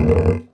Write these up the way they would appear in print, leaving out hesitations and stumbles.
Get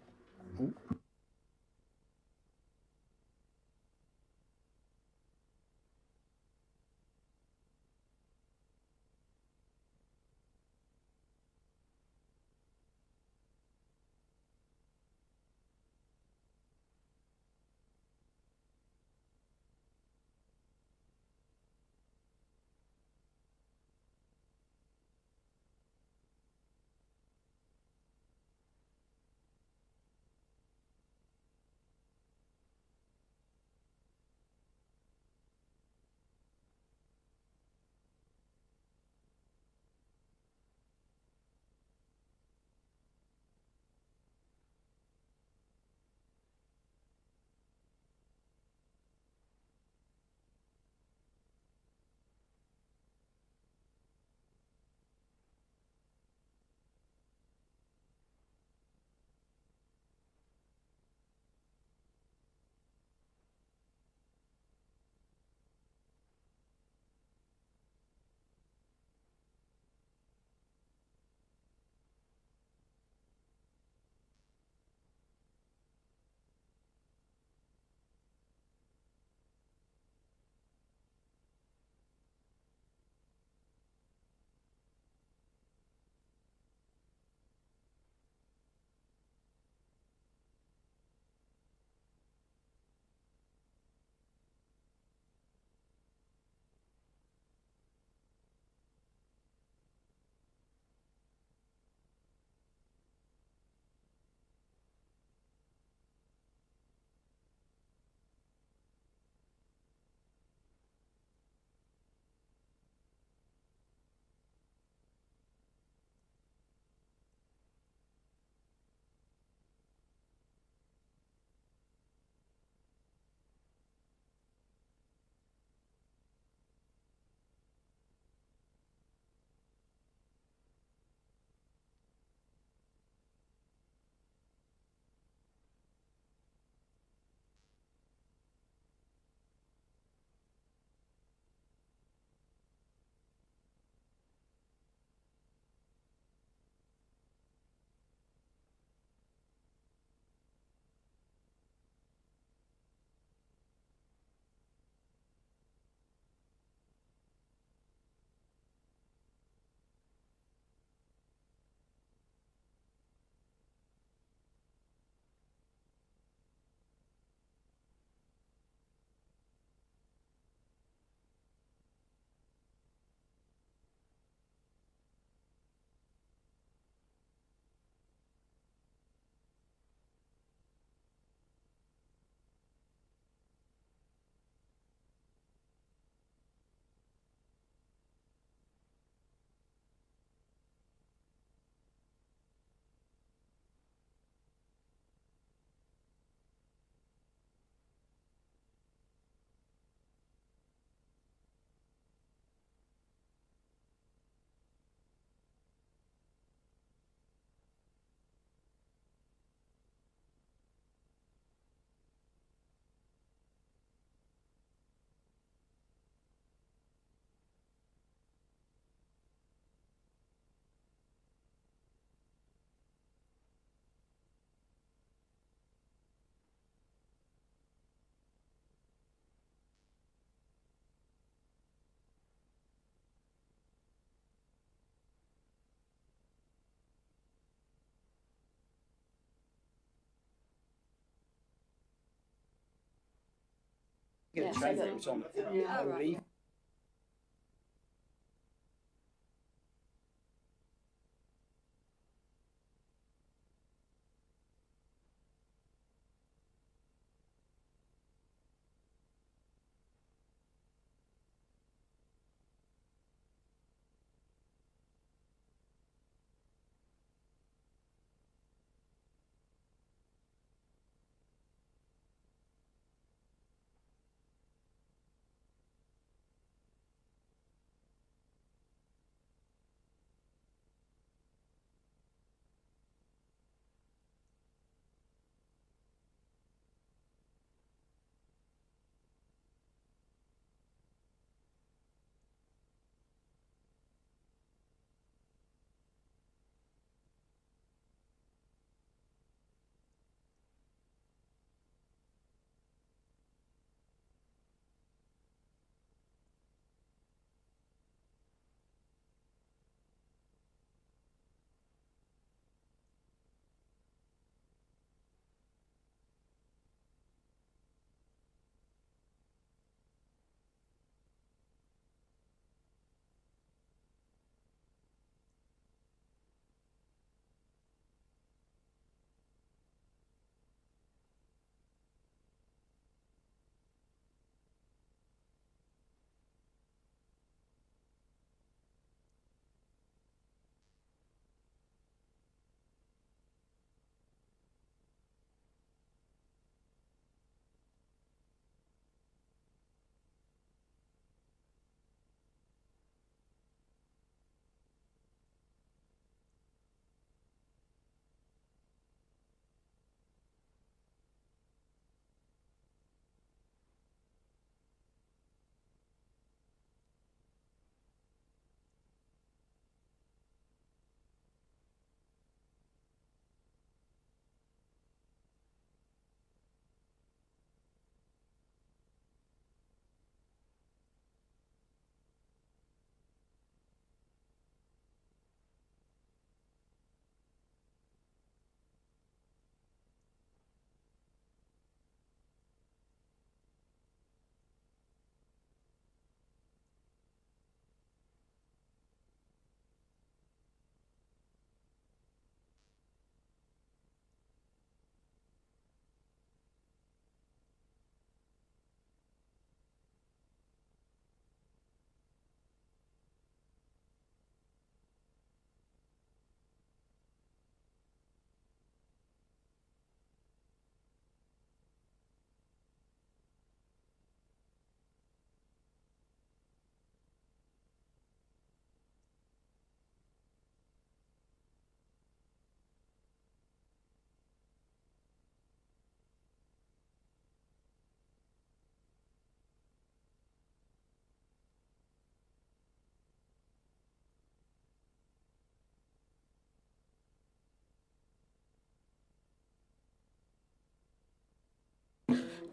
a train route on it. Yeah. Leave.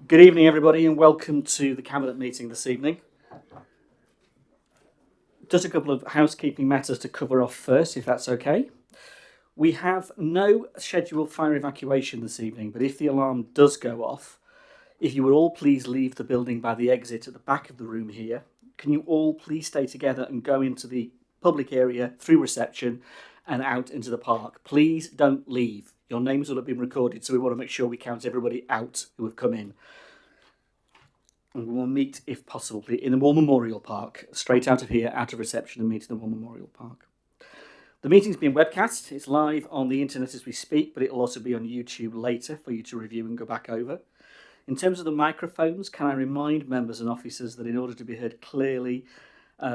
Good evening, everybody, and welcome to the Cabinet meeting this evening. Just a couple of housekeeping matters to cover off first, if that's okay. We have no scheduled fire evacuation this evening, but if the alarm does go off, if you would all please leave the building by the exit at the back of the room here, can you all please stay together and go into the public area through reception and out into the park? Please don't leave. Your names will have been recorded, so we want to make sure we count everybody out who have come in. And we will meet, if possible, in the War Memorial Park, straight out of here, out of reception, and meet in the War Memorial Park. The meeting's being webcast. It's live on the internet as we speak, but it'll also be on YouTube later for you to review and go back over. In terms of the microphones, can I remind members and officers that in order to be heard clearly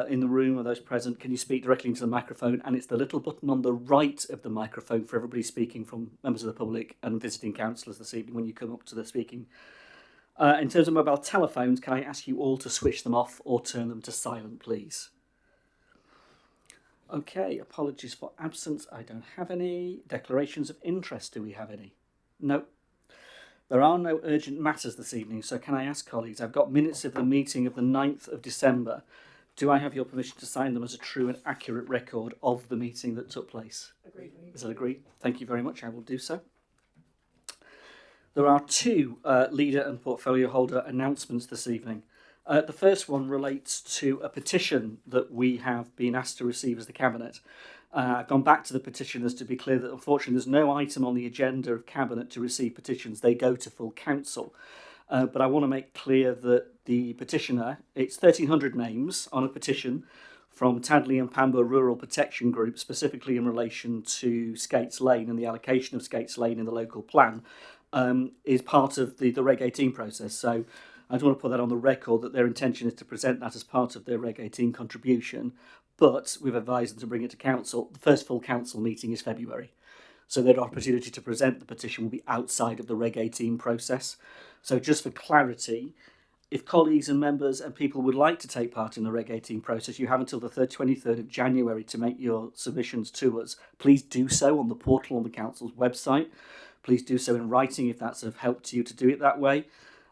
in the room or those present, can you speak directly into the microphone? And it's the little button on the right of the microphone for everybody speaking, from members of the public and visiting councillors this evening when you come up to the speaking. In terms of mobile telephones, can I ask you all to switch them off or turn them to silent, please? Okay, apologies for absence. I don't have any. Declarations of interest, do we have any? No. There are no urgent matters this evening, so can I ask colleagues, I've got minutes of the meeting of the 9th of December. Do I have your permission to sign them as a true and accurate record of the meeting that took place? Agreed. Is that agreed? Thank you very much. I will do so. There are two leader and portfolio holder announcements this evening. The first one relates to a petition that we have been asked to receive as the Cabinet. I've gone back to the petitioners to be clear that unfortunately there's no item on the agenda of Cabinet to receive petitions. They go to full council. But I want to make clear that the petitioner, it's 1,300 names on a petition from Tadley and Pamber Rural Protection Group, specifically in relation to Skates Lane and the allocation of Skates Lane in the local plan. Is part of the Reg 18 process. So I just want to put that on the record that their intention is to present that as part of their Reg 18 contribution, but we've advised them to bring it to council. The first full council meeting is February. So their opportunity to present the petition will be outside of the Reg 18 process. So just for clarity, if colleagues and members and people would like to take part in the Reg 18 process, you have until the 23rd of January to make your submissions to us. Please do so on the portal on the council's website. Please do so in writing if that's of help to you to do it that way.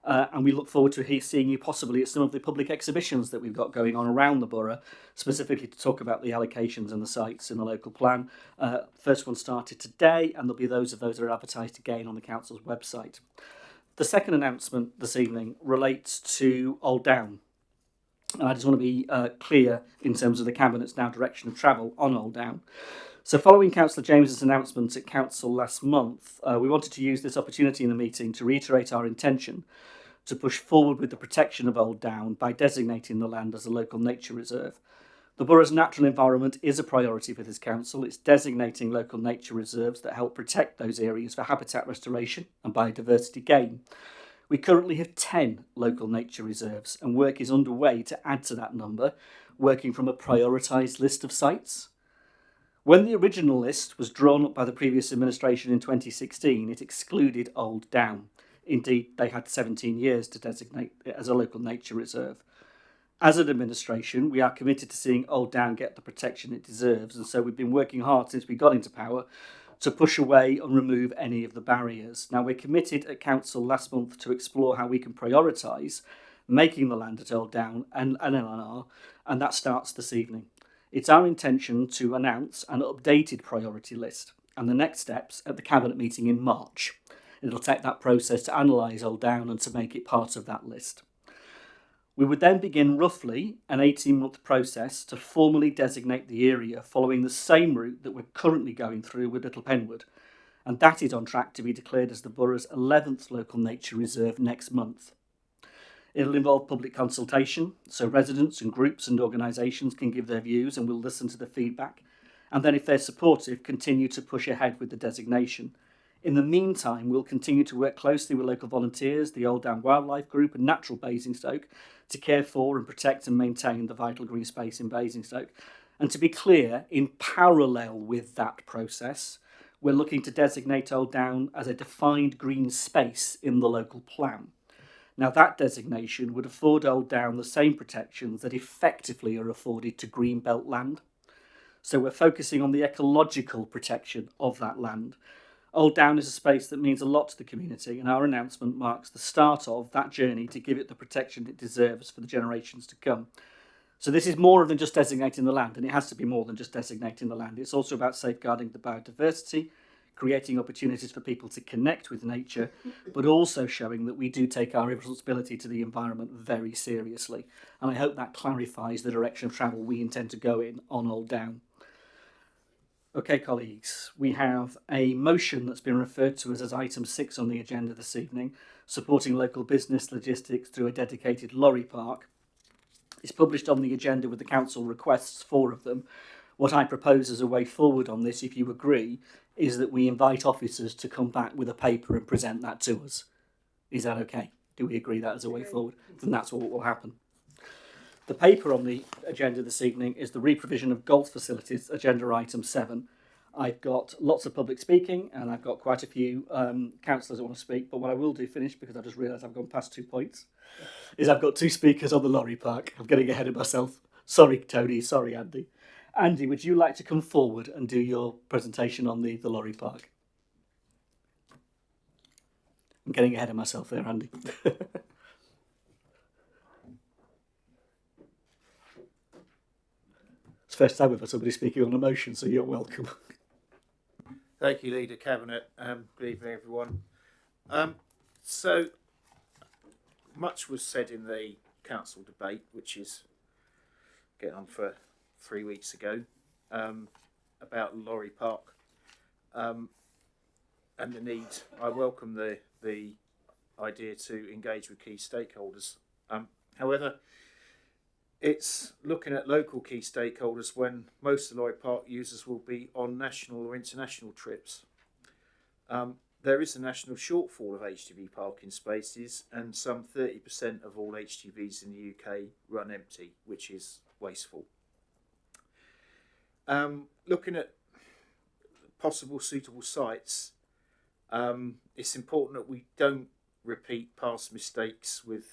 And we look forward to seeing you possibly at some of the public exhibitions that we've got going on around the borough, specifically to talk about the allocations and the sites in the local plan. First one started today, and there'll be those that are advertised again on the council's website. The second announcement this evening relates to Old Down. And I just want to be clear in terms of the Cabinet's now direction of travel on Old Down. So following Councillor James's announcement at Council last month, we wanted to use this opportunity in the meeting to reiterate our intention to push forward with the protection of Old Down by designating the land as a local nature reserve. The borough's natural environment is a priority for this council. It's designating local nature reserves that help protect those areas for habitat restoration and biodiversity gain. We currently have 10 local nature reserves, and work is underway to add to that number, working from a prioritised list of sites. When the original list was drawn up by the previous administration in 2016, it excluded Old Down. Indeed, they had 17 years to designate it as a local nature reserve. As an administration, we are committed to seeing Old Down get the protection it deserves, and so we've been working hard since we got into power to push away and remove any of the barriers. Now, we're committed at Council last month to explore how we can prioritise making the land at Old Down an LNR, and that starts this evening. It's our intention to announce an updated priority list and the next steps at the Cabinet meeting in March. It'll take that process to analyse Old Down and to make it part of that list. We would then begin roughly an 18-month process to formally designate the area following the same route that we're currently going through with Little Penwood, and that is on track to be declared as the borough's 11th local nature reserve next month. It'll involve public consultation, so residents and groups and organisations can give their views and we'll listen to the feedback, and then if they're supportive, continue to push ahead with the designation. In the meantime, we'll continue to work closely with local volunteers, the Old Down Wildlife Group and Natural Basingstoke to care for and protect and maintain the vital green space in Basingstoke. And to be clear, in parallel with that process, we're looking to designate Old Down as a defined green space in the local plan. Now, that designation would afford Old Down the same protections that effectively are afforded to greenbelt land. So we're focusing on the ecological protection of that land. Old Down is a space that means a lot to the community, and our announcement marks the start of that journey to give it the protection it deserves for the generations to come. So this is more than just designating the land, and it has to be more than just designating the land. It's also about safeguarding the biodiversity, creating opportunities for people to connect with nature, but also showing that we do take our responsibility to the environment very seriously. And I hope that clarifies the direction of travel we intend to go in on Old Down. Okay, colleagues, we have a motion that's been referred to us as item 6 on the agenda this evening, supporting local business logistics through a dedicated lorry park. It's published on the agenda with the council requests, 4 of them. What I propose as a way forward on this, if you agree, is that we invite officers to come back with a paper and present that to us. Is that okay? Do we agree that as a way forward? Then that's what will happen. The paper on the agenda this evening is the reprovision of golf facilities, agenda item 7. I've got lots of public speaking and I've got quite a few councillors that want to speak, but what I will do finish, because I just realised I've gone past 2 points, is I've got 2 speakers on the lorry park. I'm getting ahead of myself. Sorry, Tony. Sorry, Andy. Andy, would you like to come forward and do your presentation on the lorry park? I'm getting ahead of myself there, Andy. It's the first time we've had somebody speaking on a motion, so you're welcome. Thank you, Leader Cabinet. Good evening, everyone. So much was said in the council debate, which is getting on for 3 weeks ago, about Lorry Park and the need. I welcome the idea to engage with key stakeholders. However, it's looking at local key stakeholders when most of the Lorry Park users will be on national or international trips. There is a national shortfall of HGV parking spaces, and some 30% of all HGVs in the UK run empty, which is wasteful. Looking at possible suitable sites, it's important that we don't repeat past mistakes with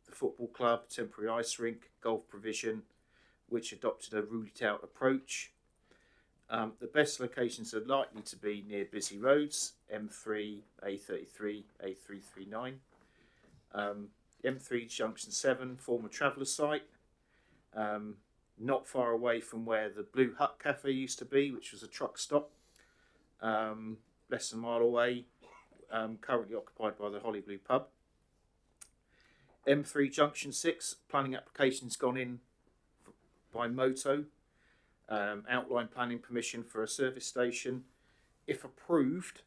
the football club, temporary ice rink, golf provision, which adopted a ruled out approach. The best locations are likely to be near busy roads, M3, A33, A339. M3 Junction 7, former traveller site, not far away from where the Blue Hut Cafe used to be, which was a truck stop, less than a mile away, currently occupied by the Holly Blue pub. M3 Junction 6, planning application's gone in by Moto, outline planning permission for a service station. If approved,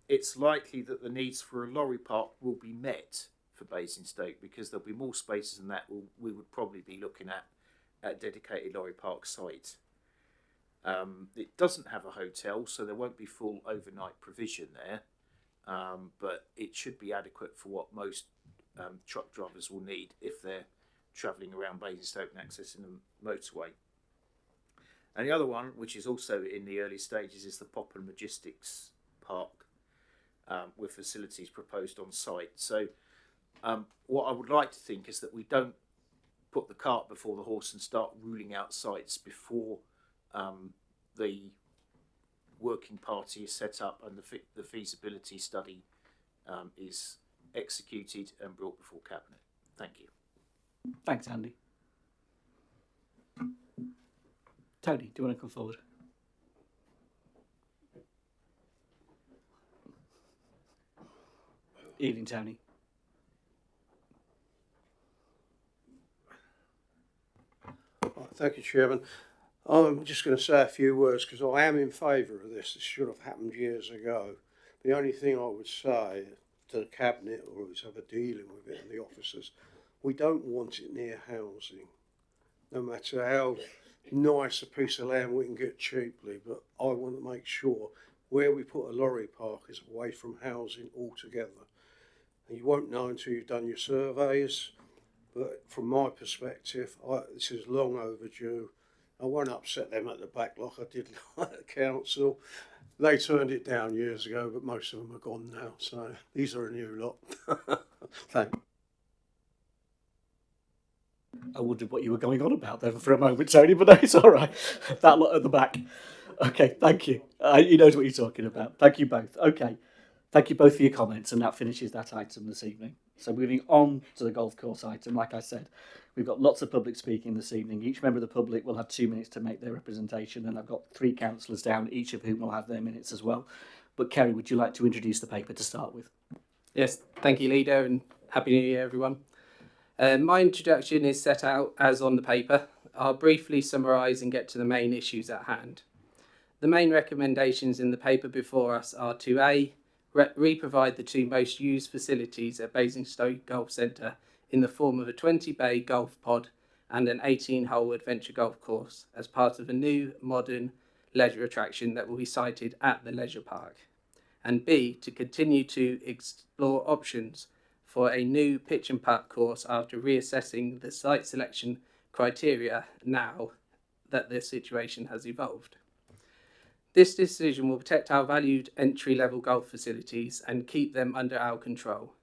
it's likely that the needs for a lorry park will be met for Basingstoke, because there'll be more spaces than that we would probably be looking at a dedicated lorry park site. It doesn't have a hotel, so there won't be full overnight provision there, but it should be adequate for what most truck drivers will need if they're travelling around Basingstoke and accessing the motorway. And the other one, which is also in the early stages, is the Popham Logistics Park, with facilities proposed on site. So what I would like to think is that we don't put the cart before the horse and start ruling out sites before the working party is set up and the feasibility study is executed and brought before Cabinet. Thank you. Thanks, Andy. Tony, do you want to come forward? Evening, Tony. Thank you, Chairman. I'm just going to say a few words because I am in favour of this. This should have happened years ago. The only thing I would say to the Cabinet or whoever dealing with it and the officers, we don't want it near housing. No matter how nice a piece of land we can get cheaply, but I want to make sure where we put a lorry park is away from housing altogether. And you won't know until you've done your surveys, but from my perspective, this is long overdue. I won't upset them at the back like I did at the council. They turned it down years ago, but most of them are gone now, so these are a new lot. Thanks. I wondered what you were going on about there for a moment, Tony, but no, it's all right. That lot at the back. Okay, thank you. He knows what you're talking about. Thank you both. Okay, thank you both for your comments, and that finishes that item this evening. So moving on to the golf course item, like I said, we've got lots of public speaking this evening. Each member of the public will have 2 minutes to make their representation, and I've got 3 councillors down, each of whom will have their minutes as well. But Kerry, would you like to introduce the paper to start with? Yes, thank you, Leader, and Happy New Year, everyone. My introduction is set out as on the paper. I'll briefly summarise and get to the main issues at hand. The main recommendations in the paper before us are to A, re-provide the 2 most used facilities at Basingstoke Golf Centre in the form of a 20-bay golf pod and an 18-hole adventure golf course as part of a new, modern leisure attraction that will be sited at the leisure park. And B, to continue to explore options for a new pitch and putt course after reassessing the site selection criteria now that the situation has evolved. This decision will protect our valued entry-level golf facilities and keep them under our control,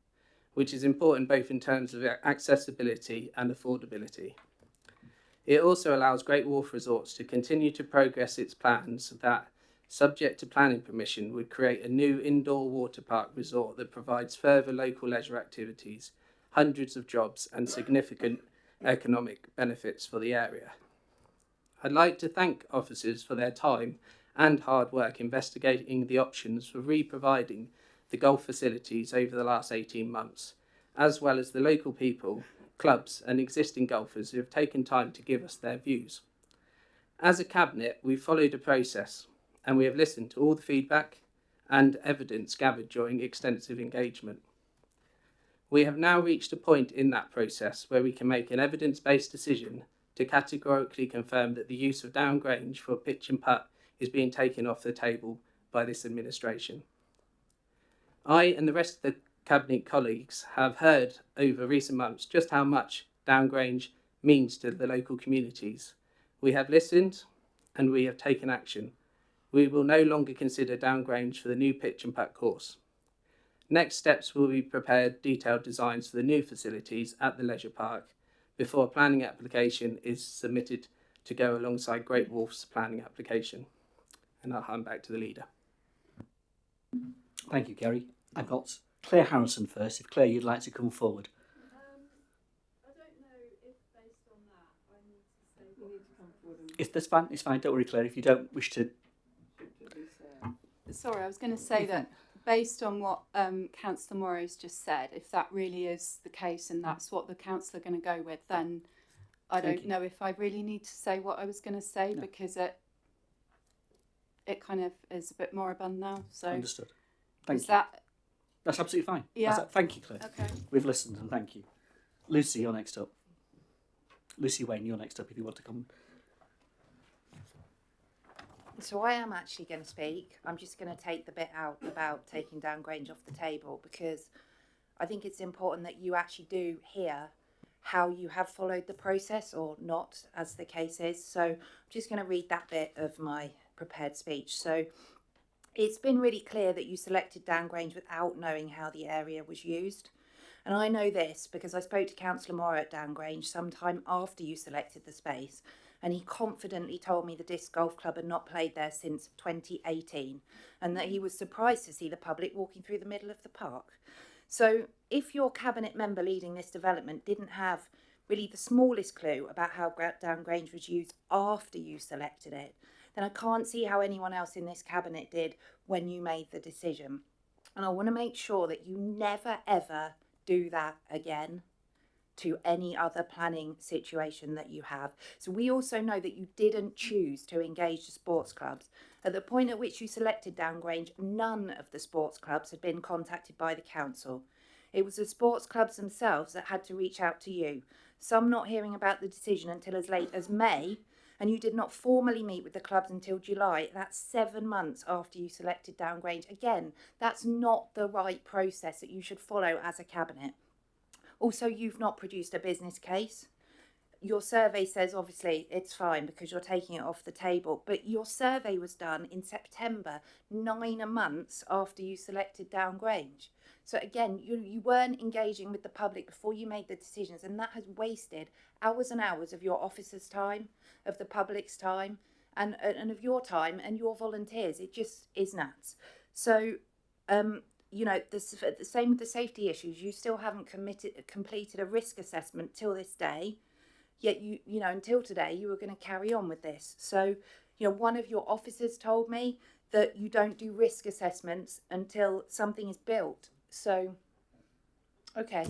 which is important both in terms of accessibility and affordability. It also allows Great Wharf Resorts to continue to progress its plans that, subject to planning permission, would create a new indoor water park resort that provides further local leisure activities, hundreds of jobs and significant economic benefits for the area. I'd like to thank officers for their time and hard work investigating the options for re-providing the golf facilities over the last 18 months, as well as the local people, clubs and existing golfers who have taken time to give us their views. As a Cabinet, we've followed a process and we have listened to all the feedback and evidence gathered during extensive engagement. We have now reached a point in that process where we can make an evidence-based decision to categorically confirm that the use of Downgrange for pitch and putt is being taken off the table by this administration. I and the rest of the Cabinet colleagues have heard over recent months just how much Downgrange means to the local communities. We have listened and we have taken action. We will no longer consider Downgrange for the new pitch and putt course. Next steps will be prepared detailed designs for the new facilities at the leisure park before a planning application is submitted to go alongside Great Wharf's planning application. And I'll hand back to the Leader. Thank you, Kerry. I've got Claire Harrison first. If Claire, you'd like to come forward. I don't know if based on that I need to say you need to come forward. If that's fine, it's fine. Don't worry, Claire. If you don't wish to. Sorry, I was going to say that based on what Councillor Morrow's just said, if that really is the case and that's what the council are going to go with, then I don't know if I really need to say what I was going to say because it kind of is a bit moribund now. So Understood. Thank you. That's absolutely fine. Yeah. Thank you, Claire. Okay. We've listened and thank you. Lucy, you're next up. Lucy Wayne, you're next up if you want to come. So I am actually going to speak. I'm just going to take the bit out about taking Downgrange off the table because I think it's important that you actually do hear how you have followed the process or not, as the case is. So I'm just going to read that bit of my prepared speech. So it's been really clear that you selected Downgrange without knowing how the area was used. And I know this because I spoke to Councillor Morrow at Downgrange sometime after you selected the space, and he confidently told me the Disc Golf Club had not played there since 2018 and that he was surprised to see the public walking through the middle of the park. So if your Cabinet member leading this development didn't have really the smallest clue about how Downgrange was used after you selected it, then I can't see how anyone else in this Cabinet did when you made the decision. And I want to make sure that you never ever do that again to any other planning situation that you have. So we also know that you didn't choose to engage the sports clubs. At the point at which you selected Downgrange, none of the sports clubs had been contacted by the council. It was the sports clubs themselves that had to reach out to you, some not hearing about the decision until as late as May, and you did not formally meet with the clubs until July. That's 7 months after you selected Downgrange. Again, that's not the right process that you should follow as a Cabinet. Also, you've not produced a business case. Your survey says obviously it's fine because you're taking it off the table, but your survey was done in September, 9 months after you selected Downgrange. So again, you weren't engaging with the public before you made the decisions, and that has wasted hours and hours of your officers' time, of the public's time, and of your time and your volunteers. It just is nuts. So, you know, the same with the safety issues. You still haven't completed a risk assessment till this day, yet you know, until today you were going to carry on with this. So, you know, one of your officers told me that you don't do risk assessments until something is built. So, okay,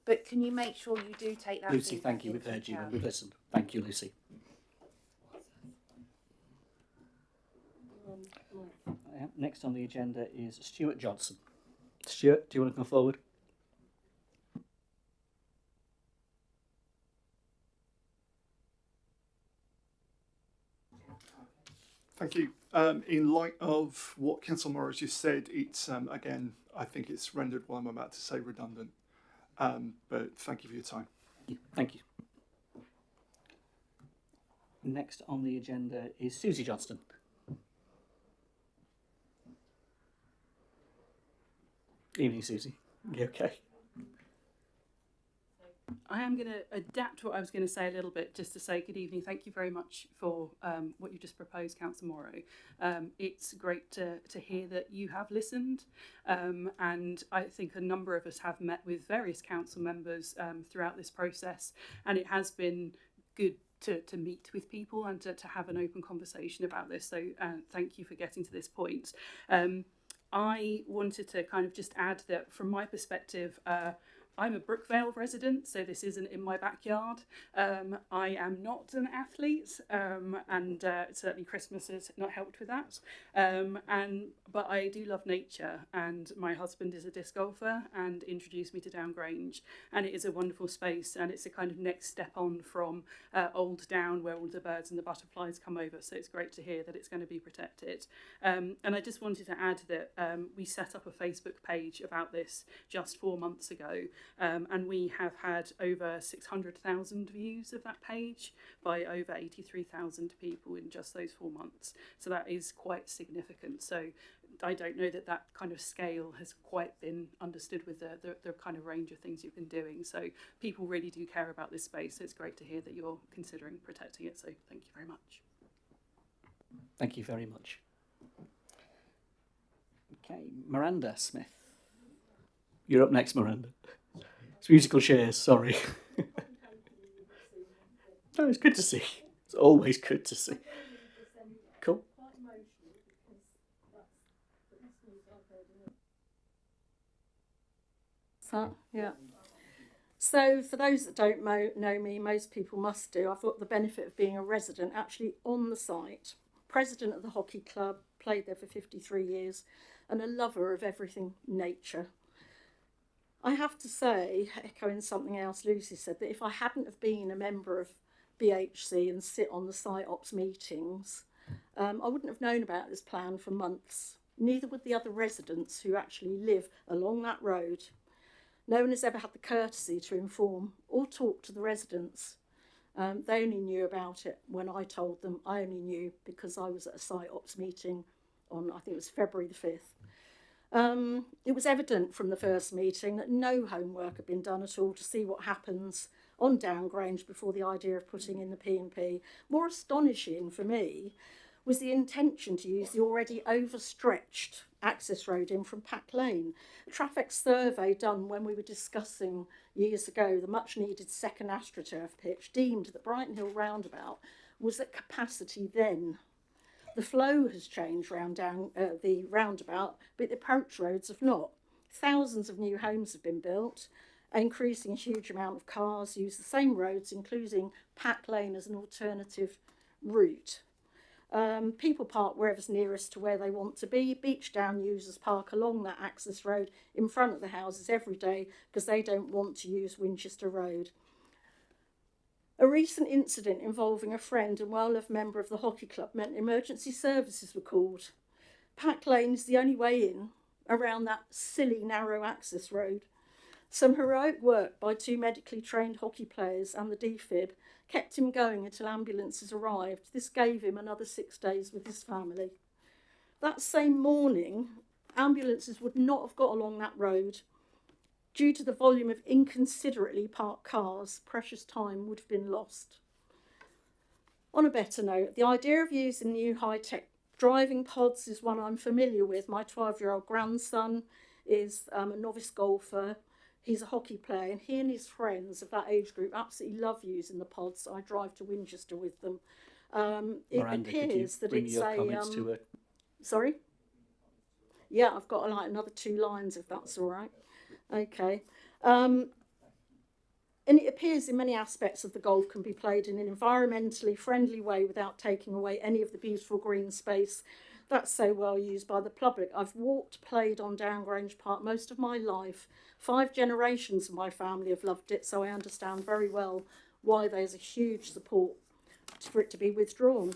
but can you make sure you do take that? Lucy, thank you. We've heard you and we've listened. Thank you, Lucy. Next on the agenda is Stuart Johnson. Stuart, do you want to come forward? Thank you. In light of what Councillor Morris just said, it's again, I think it's rendered what I'm about to say redundant. But thank you for your time. Thank you. Next on the agenda is Susie Johnston. Evening, Susie. You okay? I am going to adapt what I was going to say a little bit, just to say good evening. Thank you very much for what you just proposed, Councillor Morrow. It's great to hear that you have listened, and I think a number of us have met with various council members throughout this process, and it has been good to meet with people and to have an open conversation about this. So thank you for getting to this point. I wanted to kind of just add that from my perspective, I'm a Brookvale resident, so this isn't in my backyard. I am not an athlete, and certainly Christmas has not helped with that. But I do love nature, and my husband is a disc golfer and introduced me to Down Grange, and it is a wonderful space, and it's a kind of next step on from Old Down, where all the birds and the butterflies come over. So it's great to hear that it's going to be protected. And I just wanted to add that we set up a Facebook page about this just 4 months ago. And we have had over 600,000 views of that page by over 83,000 people in just those 4 months. So that is quite significant. So I don't know that kind of scale has quite been understood with the kind of range of things you've been doing. So people really do care about this space. So it's great to hear that you're considering protecting it. So thank you very much. Thank you very much. Okay, Miranda Smith. You're up next, Miranda. It's musical chairs, sorry. No, it's good to see. It's always good to see. Cool. So, yeah. So for those that don't know me, most people must do, I've got the benefit of being a resident actually on the site, president of the hockey club, played there for 53 years, and a lover of everything nature. I have to say, echoing something else Lucy said, that if I hadn't have been a member of BHC and sit on the site ops meetings, I wouldn't have known about this plan for months. Neither would the other residents who actually live along that road. No one has ever had the courtesy to inform or talk to the residents. They only knew about it when I told them. I only knew because I was at a site ops meeting on, I think it was February the 5th. It was evident from the first meeting that no homework had been done at all to see what happens on Down Grange before the idea of putting in the P&P. More astonishing for me was the intention to use the already overstretched access road in from Pack Lane. A traffic survey done when we were discussing years ago the much needed second AstroTurf pitch deemed that Brighton Hill roundabout was at capacity then. The flow has changed round down the roundabout, but the approach roads have not. Thousands of new homes have been built, increasing a huge amount of cars use the same roads, including Pack Lane as an alternative route. People park wherever's nearest to where they want to be. Beach Down users park along that access road in front of the houses every day because they don't want to use Winchester Road. A recent incident involving a friend and well-loved member of the hockey club meant emergency services were called. Pack Lane is the only way in around that silly narrow access road. Some heroic work by 2 medically trained hockey players and the DFib kept him going until ambulances arrived. This gave him another 6 days with his family. That same morning, ambulances would not have got along that road. Due to the volume of inconsiderately parked cars, precious time would have been lost. On a better note, the idea of using new high-tech driving pods is one I'm familiar with. My 12-year-old grandson is a novice golfer. He's a hockey player, and he and his friends of that age group absolutely love using the pods. So I drive to Winchester with them. It Miranda, could you appears that bring it's your a comments to a... sorry. Yeah, I've got like another 2 lines if that's all right. Okay. And it appears in many aspects of the golf can be played in an environmentally friendly way without taking away any of the beautiful green space that's so well used by the public. I've played on Downgrange Park most of my life. 5 generations of my family have loved it, so I understand very well why there's a huge support for it to be withdrawn.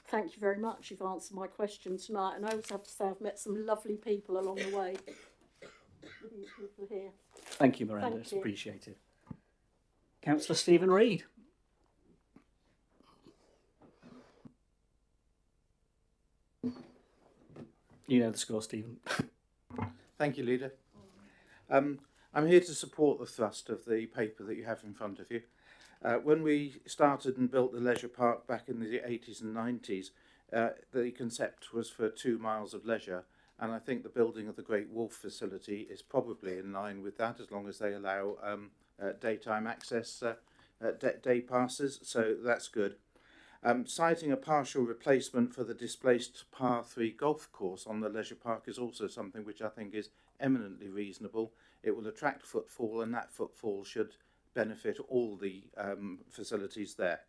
Thank you very much. You've answered my question tonight. And I also have to say I've met some lovely people along the way. These people here. Thank you, Miranda. Thank It's you. appreciated. Councillor Stephen Reid. You know the score, Stephen. Thank you, Leader. I'm here to support the thrust of the paper that you have in front of you. When we started and built the leisure park back in the 80s and 90s, the concept was for 2 miles of leisure, and I think the building of the Great Wolf facility is probably in line with that, as long as they allow daytime access, day passes, so that's good. Citing a partial replacement for the displaced par 3 golf course on the leisure park is also something which I think is eminently reasonable. It will attract footfall, and that footfall should benefit all the facilities there.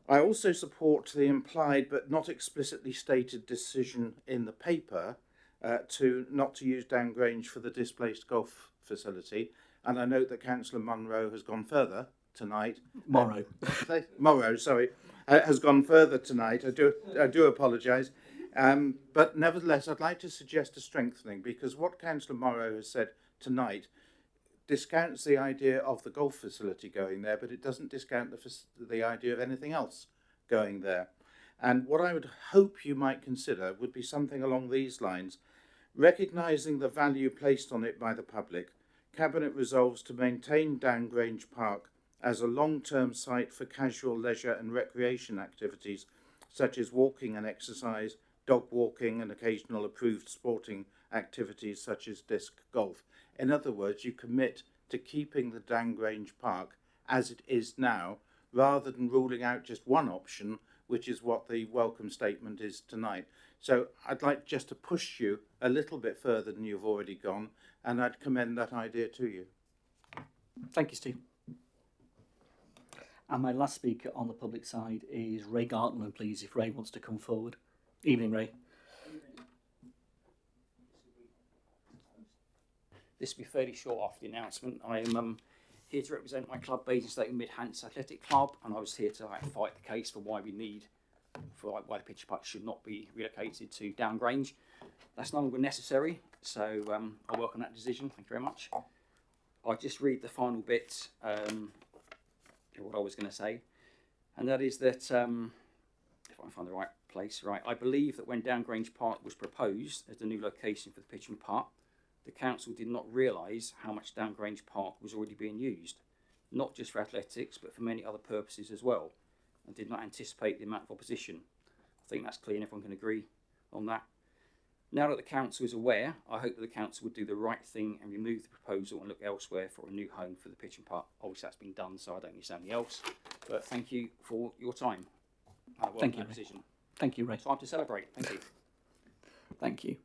I also support the implied but not explicitly stated decision in the paper not to use Downgrange for the displaced golf facility, and I note that Councillor Munro has gone further tonight. Morrow, sorry, has gone further tonight. I do apologise, but nevertheless, I'd like to suggest a strengthening, because what Councillor Morrow has said tonight discounts the idea of the golf facility going there, but it doesn't discount the idea of anything else going there. And what I would hope you might consider would be something along these lines. Recognising the value placed on it by the public, Cabinet resolves to maintain Downgrange Park as a long-term site for casual leisure and recreation activities such as walking and exercise, dog walking, and occasional approved sporting activities such as disc golf. In other words, you commit to keeping the Downgrange Park as it is now, rather than ruling out just one option, which is what the welcome statement is tonight. So I'd like just to push you a little bit further than you've already gone, and I'd commend that idea to you. Thank you, Steve. And my last speaker on the public side is Ray Gartland, please, if Ray wants to come forward. Evening, Ray. This will be fairly short after the announcement. I am here to represent my club, Basingstoke Mid-Hants Athletic Club, and I was here to fight the case for why the pitch putt should not be relocated to Downgrange. That's no longer necessary, so I welcome that decision. Thank you very much. I'll just read the final bit. What I was going to say, and that is that if I can find the right place, right, I believe that when Downgrange Park was proposed as the new location for the pitch and putt, the council did not realise how much Downgrange Park was already being used, not just for athletics but for many other purposes as well, and did not anticipate the amount of opposition. I think that's clear and everyone can agree on that. Now that the council is aware, I hope that the council would do the right thing and remove the proposal and look elsewhere for a new home for the pitch and putt. Obviously that's been done, so I don't need to say anything else, but thank you for your time. Thank you, Ray. Decision. Thank you, Ray. Time to celebrate. Thank you. Thank you.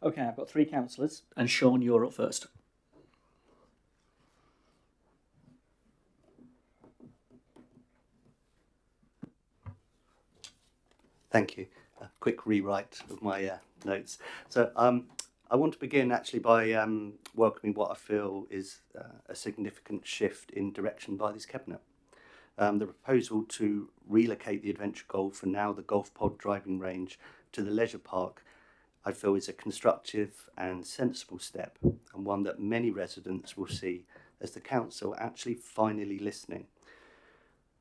Okay, I've got 3 councillors, and Sean, you're up first. Thank you. A quick rewrite of my notes. So I want to begin actually by welcoming what I feel is a significant shift in direction by this Cabinet. The proposal to relocate the adventure golf and now the golf pod driving range to the leisure park, I feel is a constructive and sensible step, and one that many residents will see as the council actually finally listening.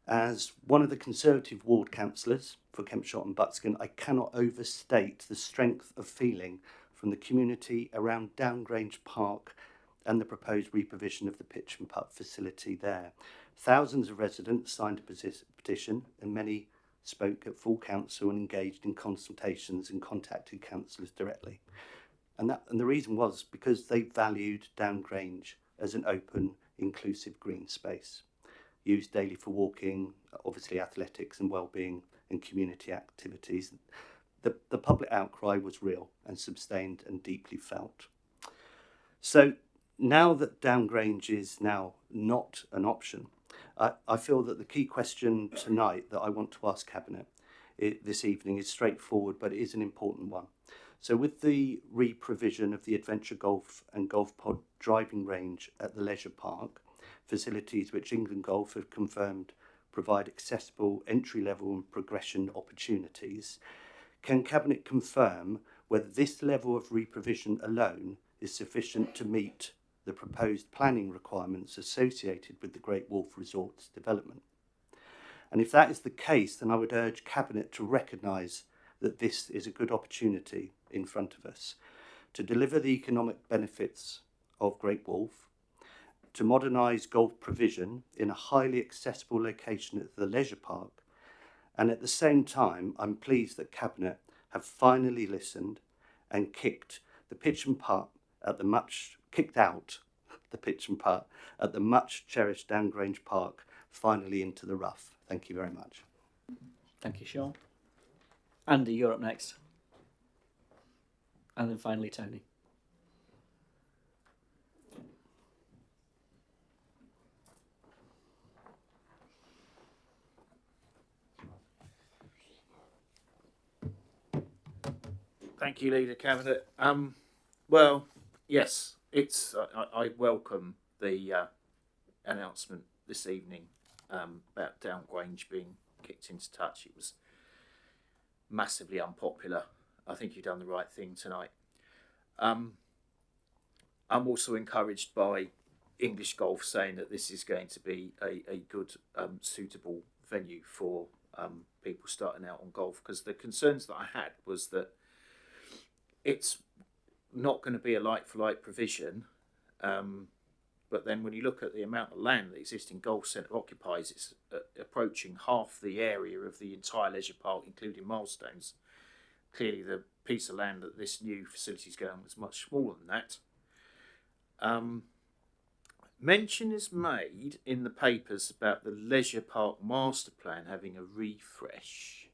As one of the Conservative ward councillors for Kempshott and Buckskin, I cannot overstate the strength of feeling from the community around Downgrange Park and the proposed reprovision of the pitch and putt facility there. Thousands of residents signed a petition, and many spoke at full council and engaged in consultations and contacted councillors directly. And the reason was because they valued Downgrange as an open, inclusive green space, used daily for walking, obviously athletics and well-being and community activities. The public outcry was real and sustained and deeply felt. So now that Downgrange is now not an option, I feel that the key question tonight that I want to ask Cabinet this evening is straightforward, but it is an important one. So with the re-provision of the Adventure Golf and Golf Pod driving range at the Leisure Park, facilities which England Golf have confirmed provide accessible entry-level and progression opportunities, can Cabinet confirm whether this level of re-provision alone is sufficient to meet the proposed planning requirements associated with the Great Wolf Resorts development? And if that is the case, then I would urge Cabinet to recognise that this is a good opportunity in front of us to deliver the economic benefits of Great Wolf, to modernise golf provision in a highly accessible location at the Leisure Park, and at the same time I'm pleased that Cabinet have finally listened and kicked out the pitch and putt at the much cherished Downgrange Park finally into the rough. Thank you very much. Thank you, Sean. Andy, you're up next. And then finally, Tony. Thank you, Leader Cabinet. Well, yes, I welcome the announcement this evening about Downgrange being kicked into touch. It was massively unpopular. I think you've done the right thing tonight. I'm also encouraged by English Golf saying that this is going to be a good, suitable venue for people starting out on golf, because the concerns that I had was that it's not going to be a like-for-like provision, but then when you look at the amount of land the existing golf centre occupies, it's approaching half the area of the entire leisure park, including milestones. Clearly, the piece of land that this new facility is going on is much smaller than that. Mention is made in the papers about the leisure park master plan having a refresh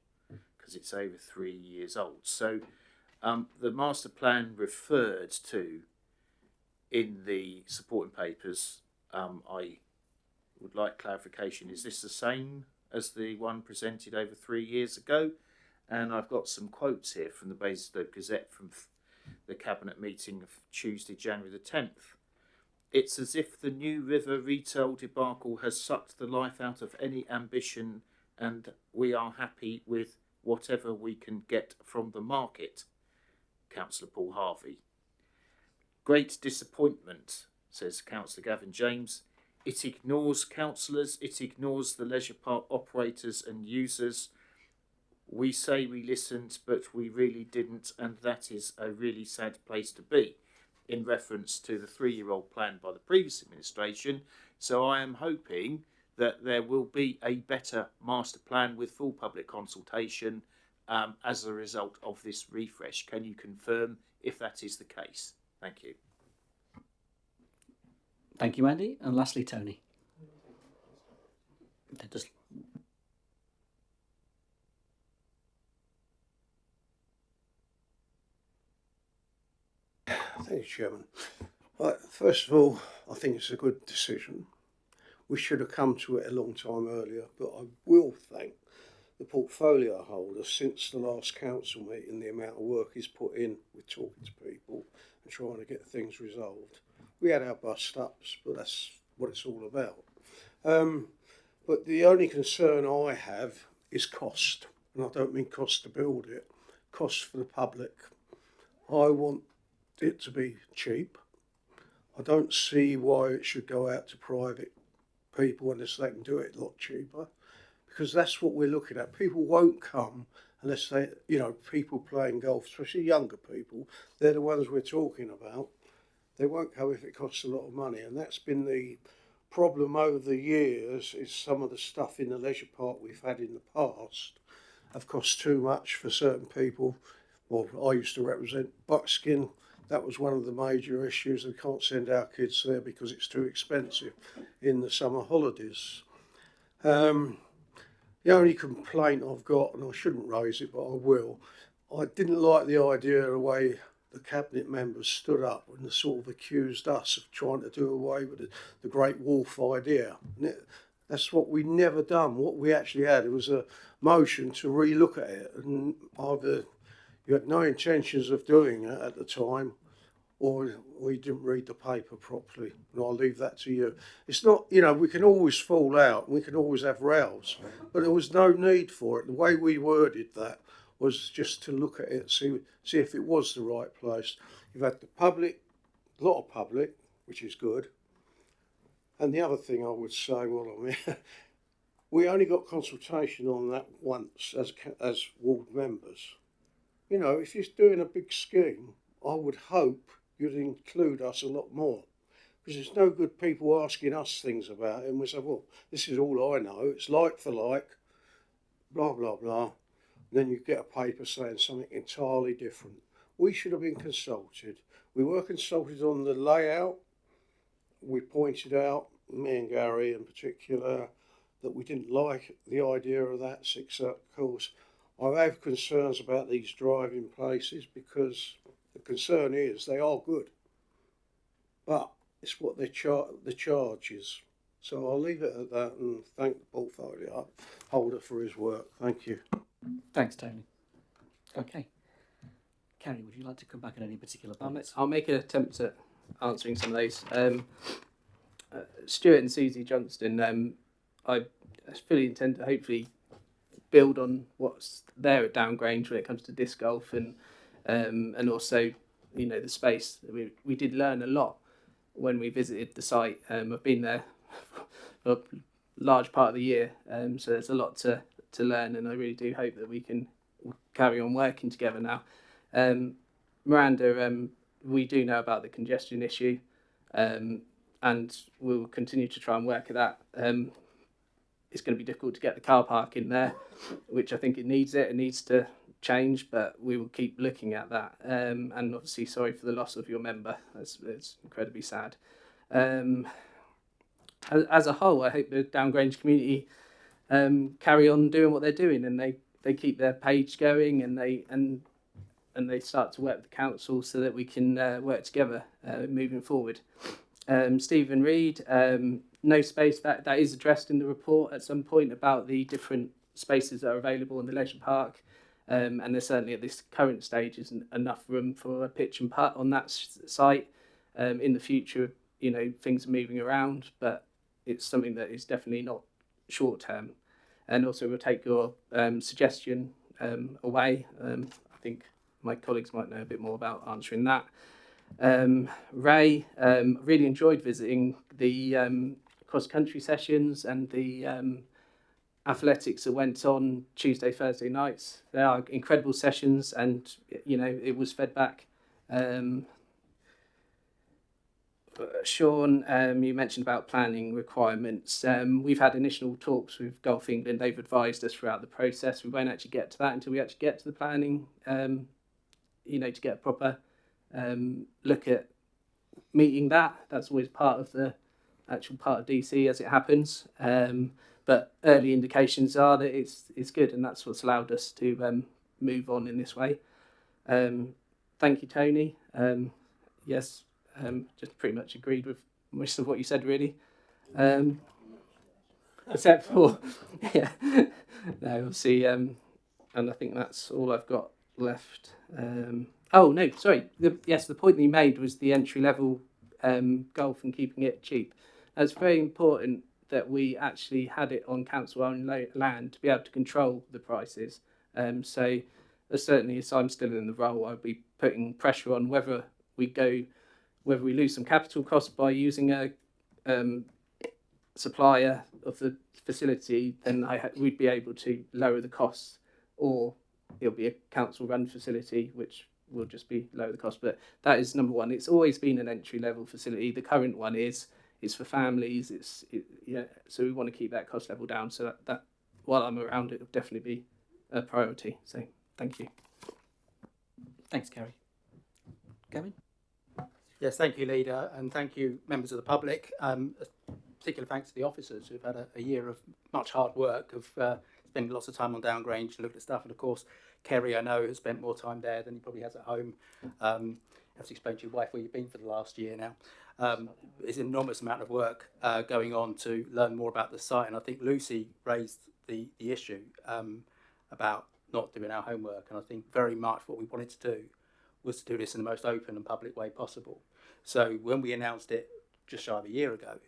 because it's over 3 years old. So the master plan referred to in the supporting papers, I would like clarification. Is this the same as the one presented over 3 years ago? And I've got some quotes here from the Basingstoke Gazette from the Cabinet meeting of Tuesday, January the 10th. It's as if the New River retail debacle has sucked the life out of any ambition, and we are happy with whatever we can get from the market. Councillor Paul Harvey. Great disappointment, says Councillor Gavin James. It ignores councillors, it ignores the leisure park operators and users. We say we listened, but we really didn't, and that is a really sad place to be, in reference to the 3-year-old plan by the previous administration. So I am hoping that there will be a better master plan with full public consultation as a result of this refresh. Can you confirm if that is the case? Thank you. Thank you, Andy. And lastly, Tony. Thank you, Chairman. Right, first of all, I think it's a good decision. We should have come to it a long time earlier, but I will thank the portfolio holder since the last council meeting, the amount of work he's put in with talking to people and trying to get things resolved. We had our bust-ups, but that's what it's all about. But the only concern I have is cost, and I don't mean cost to build it, cost for the public. I want it to be cheap. I don't see why it should go out to private people unless they can do it a lot cheaper, because that's what we're looking at. People won't come unless they, people playing golf, especially younger people, they're the ones we're talking about. They won't come if it costs a lot of money, and that's been the problem over the years is some of the stuff in the leisure park we've had in the past have cost too much for certain people. Well, I used to represent Buckskin. That was one of the major issues. We can't send our kids there because it's too expensive in the summer holidays. The only complaint I've got, and I shouldn't raise it, but I will, I didn't like the idea of the way the cabinet members stood up and sort of accused us of trying to do away with the Great Wolf idea. That's what we never done. What we actually had was a motion to relook at it, and either you had no intentions of doing it at the time, or we didn't read the paper properly, and I'll leave that to you. It's not, you know, we can always fall out, we can always have rows, but there was no need for it. The way we worded that was just to look at it, see if it was the right place. You've had the public, a lot of public, which is good. And the other thing I would say, well, I mean, we only got consultation on that once as ward members. You know, if you're doing a big scheme, I would hope you'd include us a lot more. Because it's no good people asking us things about it, and we say, well, this is all I know, it's like for like, blah, blah, blah. And then you get a paper saying something entirely different. We should have been consulted. We were consulted on the layout. We pointed out, me and Gary in particular, that we didn't like the idea of that 6 circles. I have concerns about these driving places because the concern is they are good, but it's what the charge is. So I'll leave it at that and thank the portfolio holder for his work. Thank you. Thanks, Tony. Okay. Carrie, would you like to come back on any particular points? I'll make an attempt at answering some of those. Stuart and Susie Johnston, I fully intend to hopefully build on what's there at Downgrange when it comes to disc golf and also, you know, the space. We did learn a lot when we visited the site. I've been there for a large part of the year, so there's a lot to learn, and I really do hope that we can carry on working together now. Miranda, we do know about the congestion issue, and we'll continue to try and work at that. It's going to be difficult to get the car park in there, which I think it needs to change, but we will keep looking at that. And obviously, sorry for the loss of your member. It's incredibly sad. As a whole, I hope the Downgrange community carry on doing what they're doing, and they keep their page going, and they start to work with the council so that we can work together moving forward. Stephen Reed, no space, that is addressed in the report at some point about the different spaces that are available in the leisure park, and there certainly at this current stage isn't enough room for a pitch and putt on that site. In the future, you know, things are moving around, but it's something that is definitely not short term. And also we'll take your suggestion away. I think my colleagues might know a bit more about answering that. Ray, really enjoyed visiting the cross-country sessions and the athletics that went on Tuesday, Thursday nights. They are incredible sessions, and you know, it was fed back. Sean, you mentioned about planning requirements. We've had initial talks with Golf England. They've advised us throughout the process. We won't actually get to that until we actually get to the planning, you know, to get a proper look at meeting that. That's always part of the actual part of DC as it happens. But early indications are that it's good, and that's what's allowed us to move on in this way. Thank you, Tony. Yes, just pretty much agreed with most of what you said, really. Except for, yeah, no, obviously, and I think that's all I've got left. Oh, no, sorry. The point that you made was the entry-level golf and keeping it cheap. It's very important that we actually had it on council-owned land to be able to control the prices. So certainly, as I'm still in the role, I'll be putting pressure on whether we lose some capital costs by using a supplier of the facility, then we'd be able to lower the costs, or it'll be a council-run facility, which will just be lower the cost. But that is number one. It's always been an entry-level facility. The current one is it's for families. So we want to keep that cost level down. So that while I'm around, it will definitely be a priority. So thank you. Thanks, Gary. Gavin? Yes, thank you, Leader, and thank you, members of the public. Particular thanks to the officers who've had a year of much hard work, of spending lots of time on Down Grange and looking at stuff. And of course, Kerry, I know, has spent more time there than he probably has at home. You have to explain to your wife where you've been for the last year now. It's an enormous amount of work going on to learn more about the site. And I think Lucy raised the issue about not doing our homework. And I think very much what we wanted to do was to do this in the most open and public way possible. So when we announced it just shy of a year ago,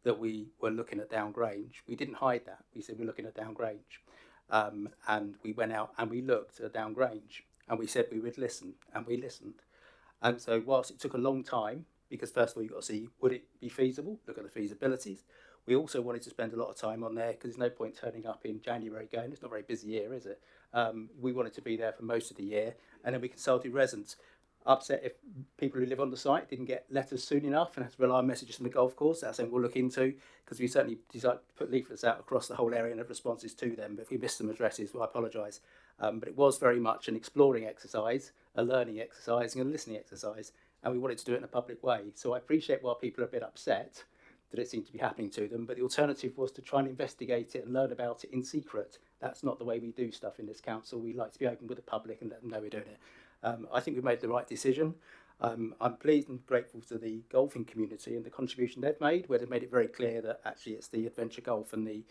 that we were looking at Down Grange, we didn't hide that. We said we're looking at Down Grange. And we went out and we looked at Down Grange and we said we would listen, and we listened. And so whilst it took a long time, because first of all, you've got to see, would it be feasible? Look at the feasibilities. We also wanted to spend a lot of time on there because there's no point turning up in January going, it's not a very busy year, is it? We wanted to be there for most of the year, and then we consulted residents. Upset if people who live on the site didn't get letters soon enough and had to rely on messages from the golf course. That's something we'll look into, because we certainly decided to put leaflets out across the whole area and have responses to them. But if we missed some addresses, well, I apologise. But it was very much an exploring exercise, a learning exercise and a listening exercise, and we wanted to do it in a public way. So I appreciate why people are a bit upset that it seemed to be happening to them, but the alternative was to try and investigate it and learn about it in secret. That's not the way we do stuff in this council. We like to be open with the public and let them know we're doing it. I think we made the right decision. I'm pleased and grateful to the golfing community and the contribution they've made, where they've made it very clear that actually it's the adventure golf and the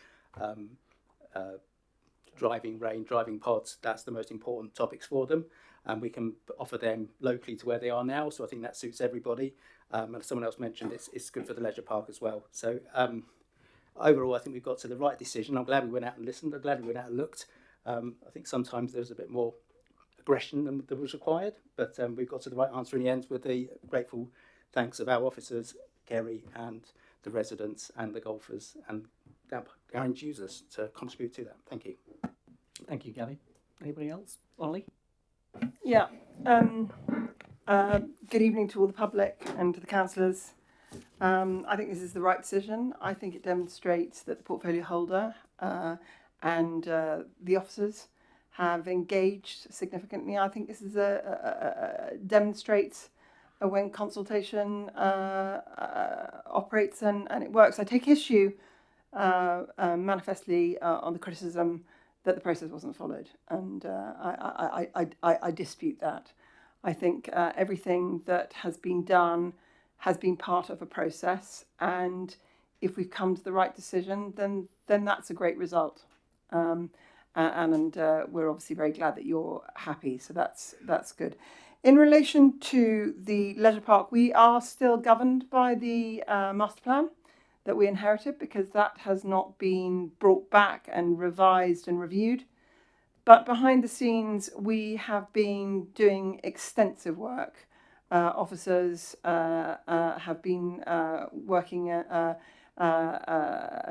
driving range, driving pods, that's the most important topics for them. And we can offer them locally to where they are now. So I think that suits everybody. And as someone else mentioned, it's good for the leisure park as well. So overall, I think we've got to the right decision. I'm glad we went out and listened. I'm glad we went out and looked. I think sometimes there's a bit more aggression than was required, but we've got to the right answer in the end, with the grateful thanks of our officers, Kerry, and the residents and the golfers and Grange users to contribute to that. Thank you. Thank you, Gavin. Anybody else? Ollie? Yeah. Good evening to all the public and to the councillors. I think this is the right decision. I think it demonstrates that the portfolio holder and the officers have engaged significantly. I think this is demonstrates when consultation operates and it works. I take issue manifestly on the criticism that the process wasn't followed, and I dispute that. I think everything that has been done has been part of a process, and if we've come to the right decision, then that's a great result. And we're obviously very glad that you're happy, so that's good. In relation to the leisure park, we are still governed by the master plan that we inherited, because that has not been brought back and revised and reviewed. But behind the scenes, we have been doing extensive work. Officers have been working a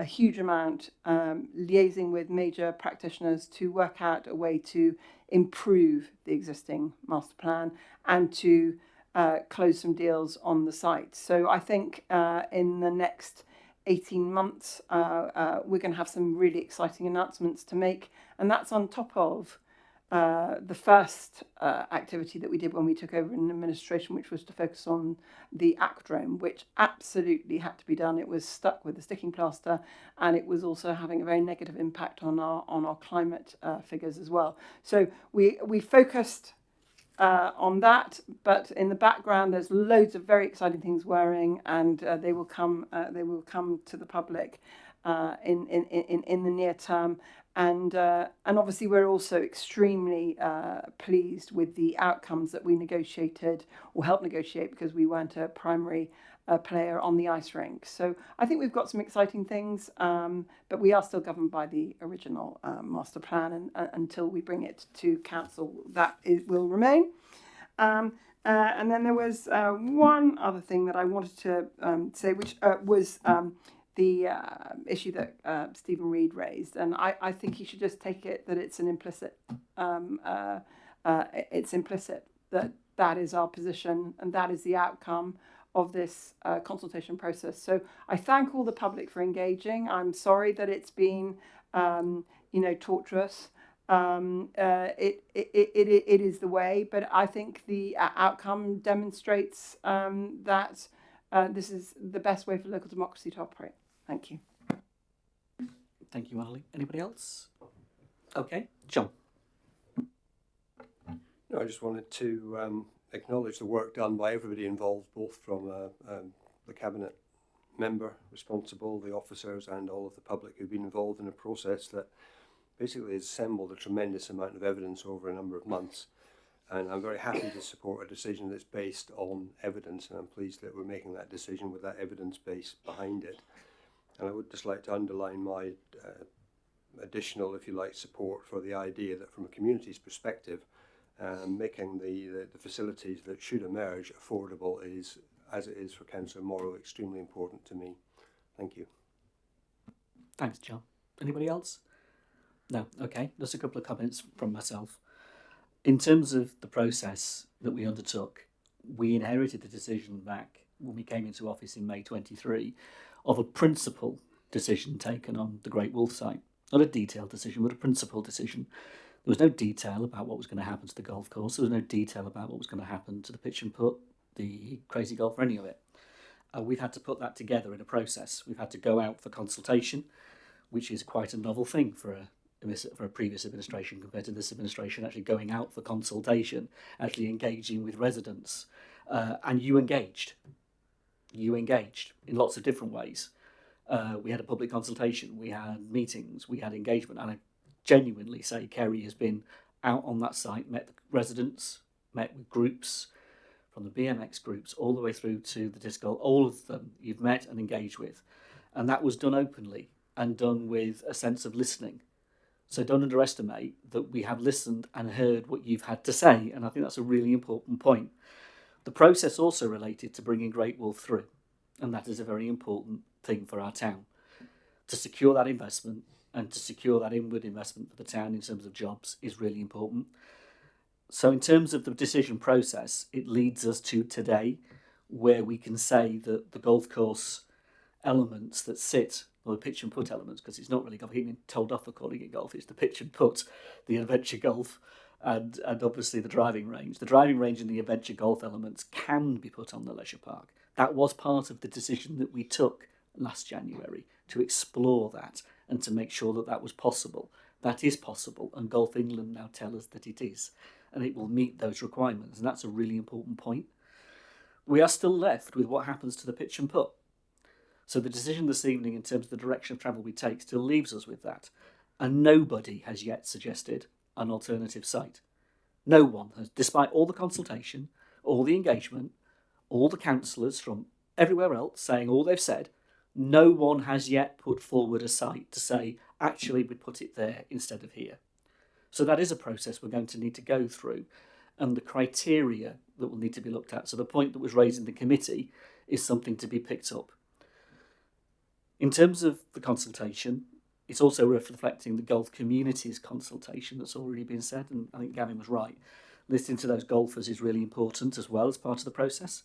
huge amount, liaising with major practitioners to work out a way to improve the existing master plan and to close some deals on the site. So I think in the next 18 months, we're going to have some really exciting announcements to make. And that's on top of the first activity that we did when we took over in administration, which was to focus on the aquadrome, which absolutely had to be done. It was stuck with the sticking plaster, and it was also having a very negative impact on our climate figures as well. So we focused on that, but in the background there's loads of very exciting things whirring, and they will come to the public in the near term. And obviously we're also extremely pleased with the outcomes that we negotiated or helped negotiate, because we weren't a primary player on the ice rink. So I think we've got some exciting things, but we are still governed by the original master plan, and until we bring it to council, that will remain. And then there was one other thing that I wanted to say, which was the issue that Stephen Reid raised, and I think he should just take it that it's an implicit. It's implicit that is our position, and that is the outcome of this consultation process. So I thank all the public for engaging. I'm sorry that it's been, torturous. It is the way, but I think the outcome demonstrates that this is the best way for local democracy to operate. Thank you. Thank you, Marley. Anybody else? Okay, John. No, I just wanted to acknowledge the work done by everybody involved, both from the cabinet member responsible, the officers, and all of the public who've been involved in a process that basically has assembled a tremendous amount of evidence over a number of months. And I'm very happy to support a decision that's based on evidence, and I'm pleased that we're making that decision with that evidence base behind it. And I would just like to underline my additional, if you like, support for the idea that from a community's perspective, making the facilities that should emerge affordable is, as it is for Councillor Morrow, extremely important to me. Thank you. Thanks, John. Anybody else? No. Okay. Just a couple of comments from myself. In terms of the process that we undertook, we inherited the decision back when we came into office in May 23 of a principal decision taken on the Great Wolf site. Not a detailed decision, but a principal decision. There was no detail about what was going to happen to the golf course. There was no detail about what was going to happen to the pitch and putt, the crazy golf, or any of it. We've had to put that together in a process. We've had to go out for consultation, which is quite a novel thing for a previous administration compared to this administration, actually going out for consultation, actually engaging with residents. And you engaged. You engaged in lots of different ways. We had a public consultation, we had meetings, we had engagement, and I genuinely say Kerry has been out on that site, met the residents, met with groups, from the BMX groups all the way through to the disc golf, all of them you've met and engaged with. And that was done openly and done with a sense of listening. So don't underestimate that we have listened and heard what you've had to say, and I think that's a really important point. The process also related to bringing Great Wolf through, and that is a very important thing for our town. To secure that investment and to secure that inward investment for the town in terms of jobs is really important. So in terms of the decision process, it leads us to today, where we can say that the golf course elements that sit, or the pitch and putt elements, because it's not really golf, I've been told off for calling it golf, it's the pitch and putt, the adventure golf, and obviously the driving range. The driving range and the adventure golf elements can be put on the leisure park. That was part of the decision that we took last January, to explore that and to make sure that that was possible. That is possible, and Golf England now tell us that it is, and it will meet those requirements, and that's a really important point. We are still left with what happens to the pitch and putt. So the decision this evening in terms of the direction of travel we take still leaves us with that, and nobody has yet suggested an alternative site. No one has, despite all the consultation, all the engagement, all the councillors from everywhere else saying all they've said, no one has yet put forward a site to say, actually, we'd put it there instead of here. So that is a process we're going to need to go through, and the criteria that will need to be looked at. So the point that was raised in the committee is something to be picked up. In terms of the consultation, it's also reflecting the golf community's consultation that's already been said, and I think Gavin was right. Listening to those golfers is really important as well as part of the process.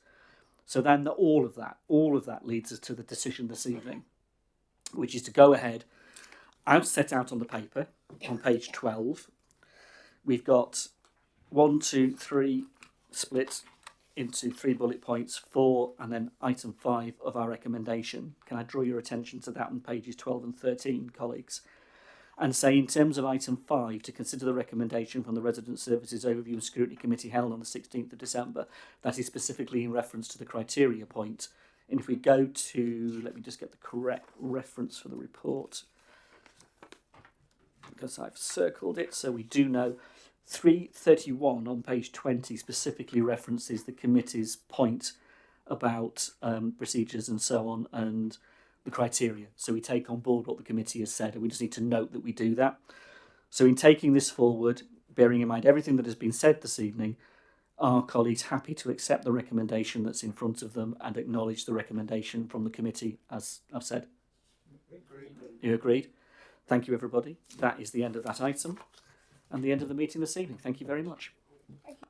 So then all of that leads us to the decision this evening, which is to go ahead, as set out on the paper, on page 12. We've got 1, 2, 3 split into 3 bullet points, 4, and then item 5 of our recommendation. Can I draw your attention to that on pages 12 and 13, colleagues? And say, in terms of item 5, to consider the recommendation from the Resident Services Overview and Scrutiny Committee held on the 16th of December, that is specifically in reference to the criteria point. And if we go to, let me just get the correct reference for the report, because I've circled it so we do know. 331 on page 20 specifically references the committee's point about procedures and so on and the criteria. So we take on board what the committee has said, and we just need to note that we do that. So in taking this forward, bearing in mind everything that has been said this evening, are colleagues happy to accept the recommendation that's in front of them and acknowledge the recommendation from the committee, as I've said? Agreed. You agreed? Thank you, everybody. That is the end of that item and the end of the meeting this evening. Thank you very much. Thank you.